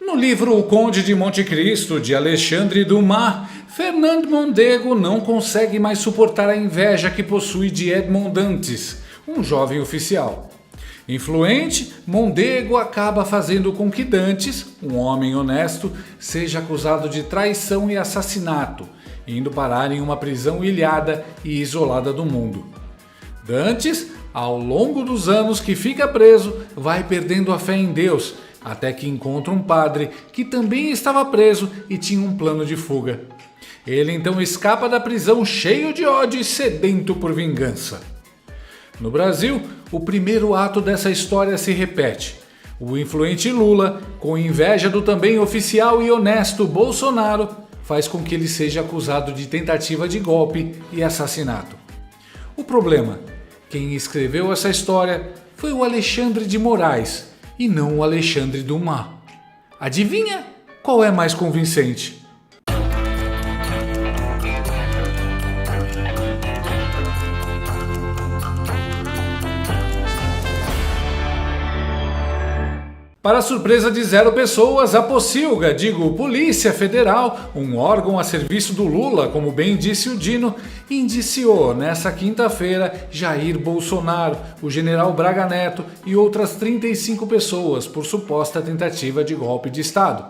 No livro O Conde de Monte Cristo, de Alexandre Dumas, Fernand Mondego não consegue mais suportar a inveja que possui de Edmond Dantes, um jovem oficial. Influente, Mondego acaba fazendo com que Dantes, um homem honesto, seja acusado de traição e assassinato, indo parar em uma prisão ilhada e isolada do mundo. Dantes, ao longo dos anos que fica preso, vai perdendo a fé em Deus, até que encontra um padre que também estava preso e tinha um plano de fuga. Ele então escapa da prisão cheio de ódio e sedento por vingança. No Brasil, o primeiro ato dessa história se repete. O influente Lula, com inveja do também oficial e honesto Bolsonaro, faz com que ele seja acusado de tentativa de golpe e assassinato. O problema: quem escreveu essa história foi o Alexandre de Moraes e não o Alexandre Dumas. Adivinha qual é mais convincente? Para a surpresa de zero pessoas, a Pocilga, Polícia Federal, um órgão a serviço do Lula, como bem disse o Dino, indiciou nessa quinta-feira Jair Bolsonaro, o general Braga Neto e outras 35 pessoas por suposta tentativa de golpe de Estado.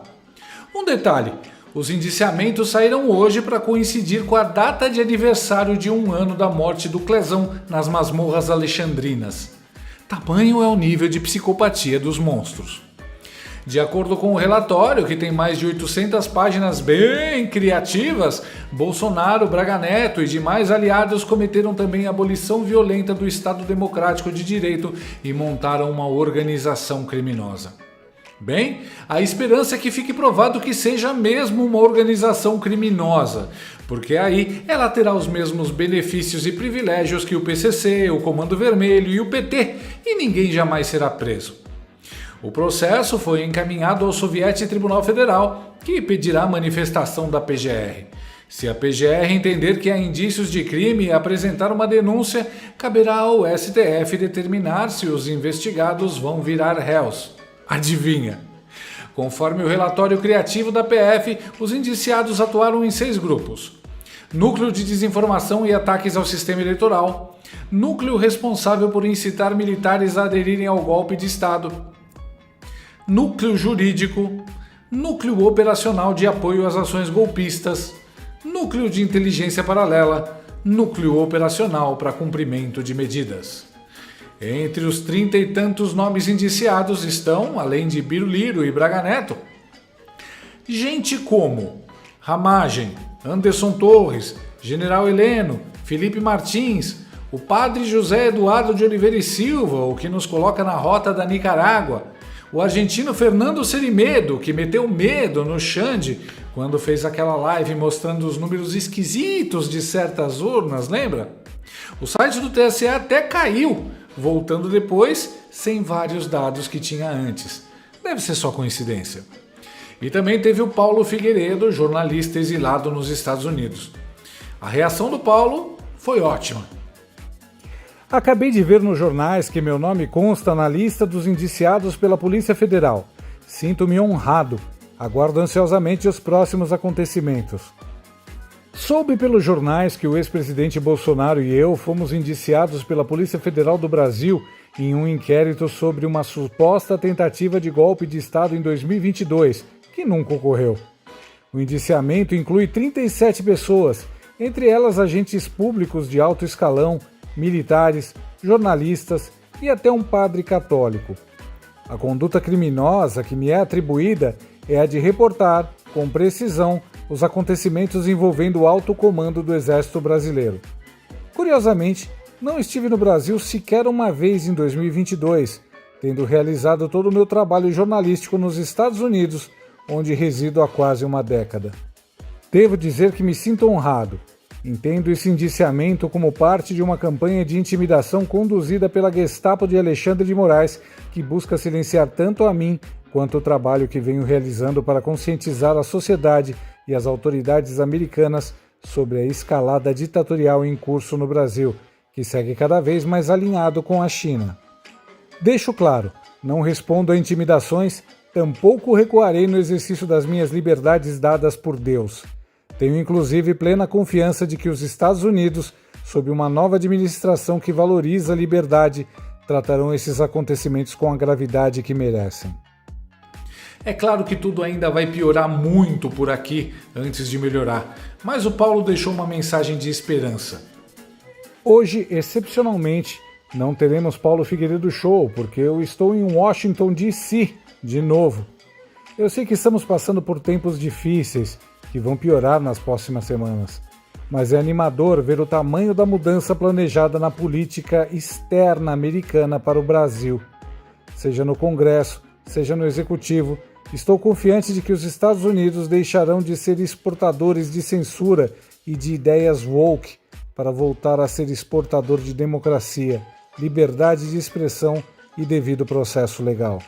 Um detalhe: os indiciamentos saíram hoje para coincidir com a data de aniversário de 1 ano da morte do Clezão nas masmorras alexandrinas. Tamanho é o nível de psicopatia dos monstros. De acordo com o relatório, que tem mais de 800 páginas bem criativas, Bolsonaro, Braga Neto e demais aliados cometeram também a abolição violenta do Estado Democrático de Direito e montaram uma organização criminosa. Bem, a esperança é que fique provado que seja mesmo uma organização criminosa, porque aí ela terá os mesmos benefícios e privilégios que o PCC, o Comando Vermelho e o PT, e ninguém jamais será preso. O processo foi encaminhado ao Soviético Tribunal Federal, que pedirá a manifestação da PGR. Se a PGR entender que há indícios de crime e apresentar uma denúncia, caberá ao STF determinar se os investigados vão virar réus. Adivinha? Conforme o relatório criativo da PF, os indiciados atuaram em 6 grupos: Núcleo de Desinformação e Ataques ao Sistema Eleitoral, Núcleo responsável por incitar militares a aderirem ao golpe de Estado, Núcleo Jurídico, Núcleo Operacional de Apoio às Ações Golpistas, Núcleo de Inteligência Paralela, Núcleo Operacional para Cumprimento de Medidas. Entre os 30 e tantos nomes indiciados estão, além de Biruliro e Braga Neto, gente como Ramagem, Anderson Torres, General Heleno, Felipe Martins, o padre José Eduardo de Oliveira e Silva, o que nos coloca na rota da Nicarágua, o argentino Fernando Cerimedo, que meteu medo no Xande quando fez aquela live mostrando os números esquisitos de certas urnas, lembra? O site do TSE até caiu, voltando depois sem vários dados que tinha antes. Deve ser só coincidência. E também teve o Paulo Figueiredo, jornalista exilado nos Estados Unidos. A reação do Paulo foi ótima. Acabei de ver nos jornais que meu nome consta na lista dos indiciados pela Polícia Federal. Sinto-me honrado. Aguardo ansiosamente os próximos acontecimentos. Soube pelos jornais que o ex-presidente Bolsonaro e eu fomos indiciados pela Polícia Federal do Brasil em um inquérito sobre uma suposta tentativa de golpe de Estado em 2022, que nunca ocorreu. O indiciamento inclui 37 pessoas, entre elas agentes públicos de alto escalão, militares, jornalistas e até um padre católico. A conduta criminosa que me é atribuída é a de reportar, com precisão, os acontecimentos envolvendo o alto comando do Exército Brasileiro. Curiosamente, não estive no Brasil sequer uma vez em 2022, tendo realizado todo o meu trabalho jornalístico nos Estados Unidos, onde resido há quase uma década. Devo dizer que me sinto honrado. Entendo esse indiciamento como parte de uma campanha de intimidação conduzida pela Gestapo de Alexandre de Moraes, que busca silenciar tanto a mim quanto o trabalho que venho realizando para conscientizar a sociedade e as autoridades americanas sobre a escalada ditatorial em curso no Brasil, que segue cada vez mais alinhado com a China. Deixo claro, não respondo a intimidações Tampouco recuarei no exercício das minhas liberdades dadas por Deus. Tenho inclusive plena confiança de que os Estados Unidos, sob uma nova administração que valoriza a liberdade, tratarão esses acontecimentos com a gravidade que merecem. É claro que tudo ainda vai piorar muito por aqui antes de melhorar, mas o Paulo deixou uma mensagem de esperança. Hoje, excepcionalmente, não teremos Paulo Figueiredo Show, porque eu estou em Washington, D.C., de novo. Eu sei que estamos passando por tempos difíceis, que vão piorar nas próximas semanas, mas é animador ver o tamanho da mudança planejada na política externa americana para o Brasil. Seja no Congresso, seja no Executivo, estou confiante de que os Estados Unidos deixarão de ser exportadores de censura e de ideias woke para voltar a ser exportador de democracia, liberdade de expressão e devido processo legal.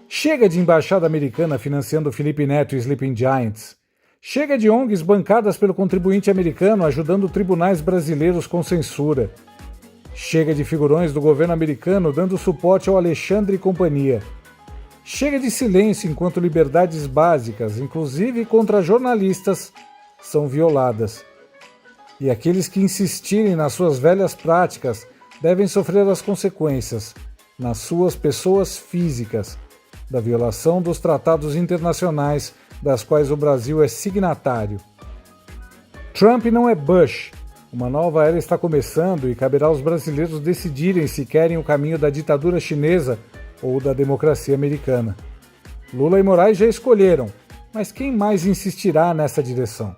Chega de embaixada americana financiando Felipe Neto e Sleeping Giants. Chega de ONGs bancadas pelo contribuinte americano ajudando tribunais brasileiros com censura. Chega de figurões do governo americano dando suporte ao Alexandre e companhia. Chega de silêncio enquanto liberdades básicas, inclusive contra jornalistas, são violadas. E aqueles que insistirem nas suas velhas práticas devem sofrer as consequências, nas suas pessoas físicas, da violação dos tratados internacionais das quais o Brasil é signatário. Trump não é Bush. Uma nova era está começando e caberá aos brasileiros decidirem se querem o caminho da ditadura chinesa ou da democracia americana. Lula e Moraes já escolheram, mas quem mais insistirá nessa direção?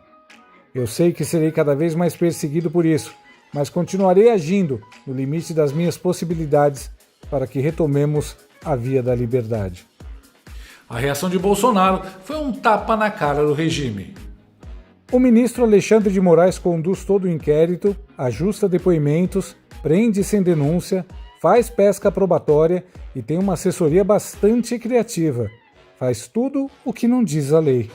Eu sei que serei cada vez mais perseguido por isso, mas continuarei agindo no limite das minhas possibilidades para que retomemos a via da liberdade. A reação de Bolsonaro foi um tapa na cara do regime. O ministro Alexandre de Moraes conduz todo o inquérito, ajusta depoimentos, prende sem denúncia, faz pesca probatória e tem uma assessoria bastante criativa. Faz tudo o que não diz a lei.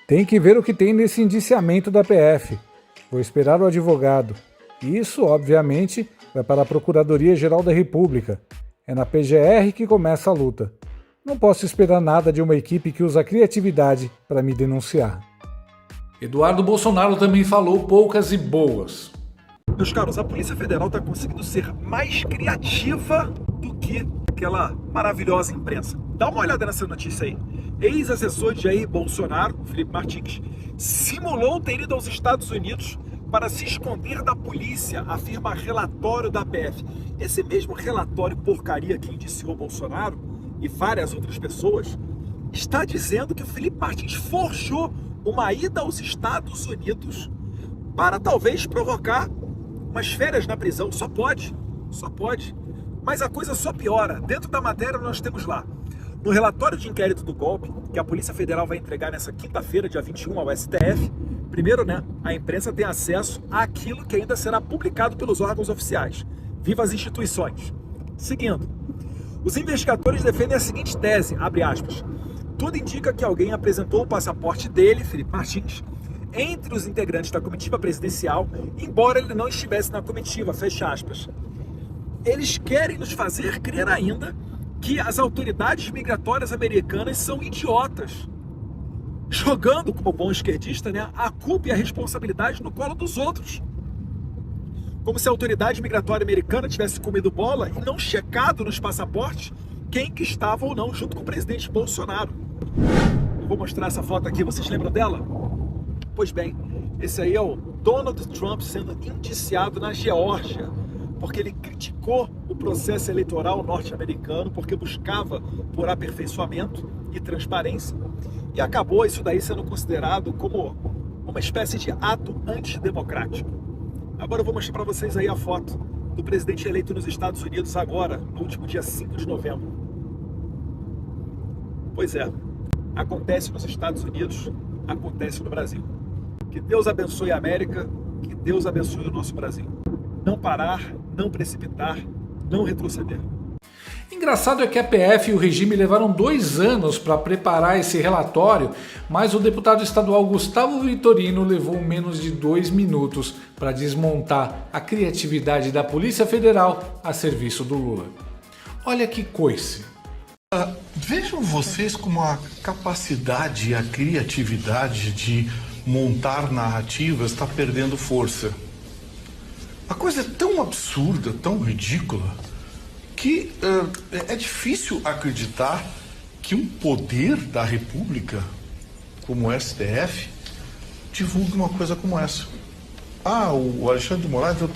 Tem que ver o que tem nesse indiciamento da PF. Vou esperar o advogado. Isso, obviamente, vai para a Procuradoria-Geral da República. É na PGR que começa a luta. Não posso esperar nada de uma equipe que usa a criatividade para me denunciar. Eduardo Bolsonaro também falou poucas e boas. Meus caros, a Polícia Federal está conseguindo ser mais criativa do que aquela maravilhosa imprensa. Dá uma olhada nessa notícia aí. Ex-assessor de Jair Bolsonaro, Felipe Martins, simulou ter ido aos Estados Unidos para se esconder da polícia, afirma relatório da PF. Esse mesmo relatório porcaria que indiciou Bolsonaro e várias outras pessoas, está dizendo que o Felipe Martins forjou uma ida aos Estados Unidos para talvez provocar umas férias na prisão. Só pode. Mas a coisa só piora. Dentro da matéria nós temos lá, no relatório de inquérito do golpe, que a Polícia Federal vai entregar nessa quinta-feira, dia 21, ao STF, primeiro, a imprensa tem acesso àquilo que ainda será publicado pelos órgãos oficiais. Viva as instituições. Seguindo, os investigadores defendem a seguinte tese, abre aspas, tudo indica que alguém apresentou o passaporte dele, Felipe Martins, entre os integrantes da comitiva presidencial, embora ele não estivesse na comitiva, fecha aspas. Eles querem nos fazer crer ainda que as autoridades migratórias americanas são idiotas, jogando, como bom esquerdista, a culpa e a responsabilidade no colo dos outros. Como se a autoridade migratória americana tivesse comido bola e não checado nos passaportes quem que estava ou não junto com o presidente Bolsonaro. Eu vou mostrar essa foto aqui, vocês lembram dela? Pois bem, esse aí é o Donald Trump sendo indiciado na Geórgia, porque ele criticou o processo eleitoral norte-americano, porque buscava por aperfeiçoamento e transparência, e acabou isso daí sendo considerado como uma espécie de ato antidemocrático. Agora eu vou mostrar para vocês aí a foto do presidente eleito nos Estados Unidos agora, no último dia 5 de novembro. Pois é, acontece nos Estados Unidos, acontece no Brasil. Que Deus abençoe a América, que Deus abençoe o nosso Brasil. Não parar, não precipitar, não retroceder. Engraçado é que a PF e o regime levaram 2 anos para preparar esse relatório, mas o deputado estadual Gustavo Vitorino levou menos de 2 minutos para desmontar a criatividade da Polícia Federal a serviço do Lula. Olha que coice! Vejam vocês como a capacidade e a criatividade de montar narrativas está perdendo força. A coisa é tão absurda, tão ridícula, que é difícil acreditar que um poder da República, como o STF, divulgue uma coisa como essa. O Alexandre de Moraes deu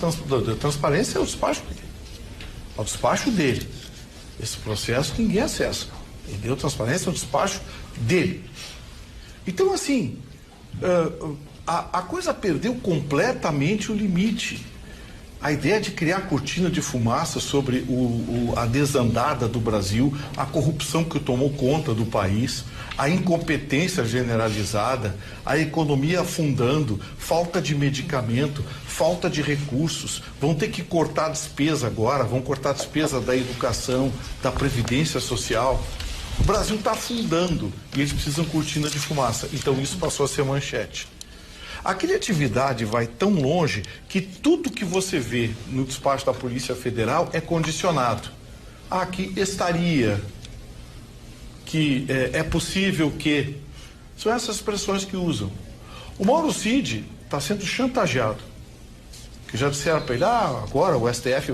transparência ao despacho dele. Ao despacho dele. Esse processo ninguém acessa. Ele deu transparência ao despacho dele. Então, assim, a coisa perdeu completamente o limite. A ideia de criar cortina de fumaça sobre a desandada do Brasil, a corrupção que tomou conta do país, a incompetência generalizada, a economia afundando, falta de medicamento, falta de recursos, vão ter que cortar despesa agora, vão cortar despesa da educação, da previdência social. O Brasil está afundando e eles precisam cortina de fumaça. Então isso passou a ser manchete. A criatividade vai tão longe que tudo que você vê no despacho da Polícia Federal é condicionado. Que estaria, que é possível que... São essas expressões que usam. O Mauro Cid está sendo chantageado. Que já disseram para ele, agora o STF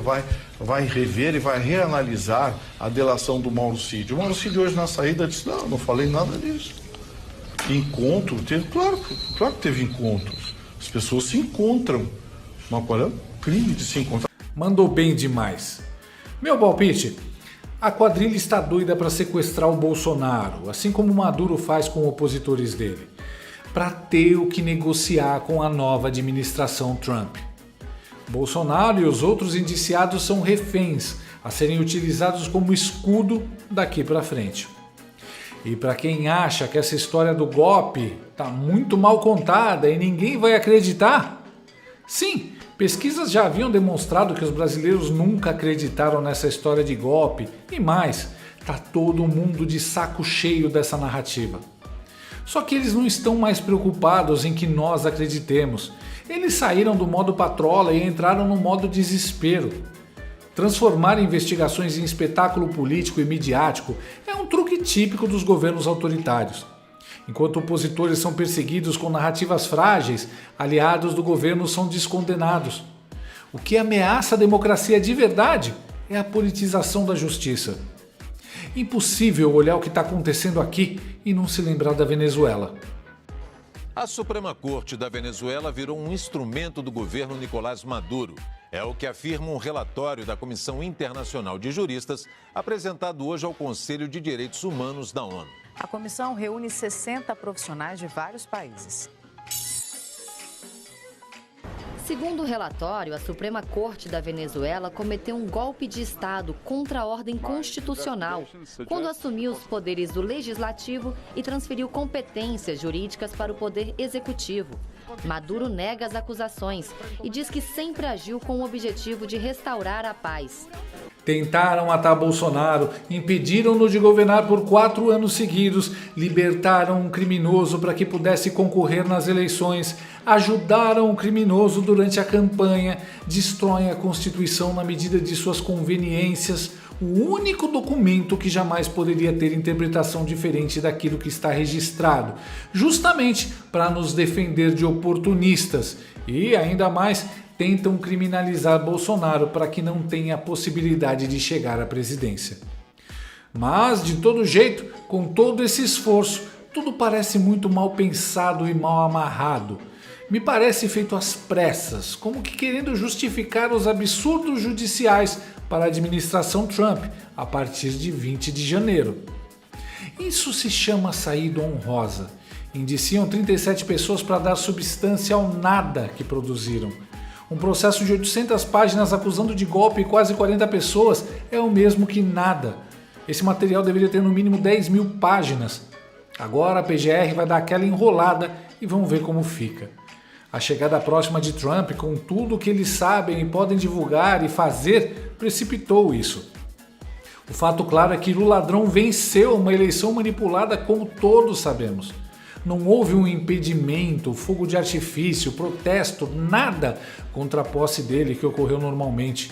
vai rever e vai reanalisar a delação do Mauro Cid. O Mauro Cid hoje na saída disse, não falei nada disso. Encontro, claro que teve encontros. As pessoas se encontram. Mas qual é o crime de se encontrar? Mandou bem demais. Meu palpite, a quadrilha está doida para sequestrar o Bolsonaro, assim como Maduro faz com opositores dele, para ter o que negociar com a nova administração Trump. Bolsonaro e os outros indiciados são reféns a serem utilizados como escudo daqui para frente. E para quem acha que essa história do golpe está muito mal contada e ninguém vai acreditar, sim, pesquisas já haviam demonstrado que os brasileiros nunca acreditaram nessa história de golpe e mais, está todo mundo de saco cheio dessa narrativa. Só que eles não estão mais preocupados em que nós acreditemos. Eles saíram do modo patrola e entraram no modo desespero. Transformar investigações em espetáculo político e midiático é um truque típico dos governos autoritários. Enquanto opositores são perseguidos com narrativas frágeis, aliados do governo são descondenados. O que ameaça a democracia de verdade é a politização da justiça. Impossível olhar o que está acontecendo aqui e não se lembrar da Venezuela. A Suprema Corte da Venezuela virou um instrumento do governo Nicolás Maduro. É o que afirma um relatório da Comissão Internacional de Juristas, apresentado hoje ao Conselho de Direitos Humanos da ONU. A comissão reúne 60 profissionais de vários países. Segundo o relatório, a Suprema Corte da Venezuela cometeu um golpe de Estado contra a ordem constitucional, quando assumiu os poderes do Legislativo e transferiu competências jurídicas para o Poder Executivo. Maduro nega as acusações e diz que sempre agiu com o objetivo de restaurar a paz. Tentaram matar Bolsonaro, impediram-no de governar por 4 anos seguidos, libertaram um criminoso para que pudesse concorrer nas eleições, ajudaram o criminoso durante a campanha, destroem a Constituição na medida de suas conveniências, o único documento que jamais poderia ter interpretação diferente daquilo que está registrado, justamente para nos defender de oportunistas e, ainda mais, tentam criminalizar Bolsonaro para que não tenha a possibilidade de chegar à presidência. Mas, de todo jeito, com todo esse esforço, tudo parece muito mal pensado e mal amarrado. Me parece feito às pressas, como que querendo justificar os absurdos judiciais para a administração Trump a partir de 20 de janeiro. Isso se chama saída honrosa. Indiciam 37 pessoas para dar substância ao nada que produziram. Um processo de 800 páginas acusando de golpe quase 40 pessoas é o mesmo que nada. Esse material deveria ter no mínimo 10 mil páginas. Agora a PGR vai dar aquela enrolada e vamos ver como fica. A chegada próxima de Trump, com tudo o que eles sabem e podem divulgar e fazer, precipitou isso. O fato claro é que o ladrão venceu uma eleição manipulada, como todos sabemos. Não houve um impedimento, fogo de artifício, protesto, nada contra a posse dele que ocorreu normalmente.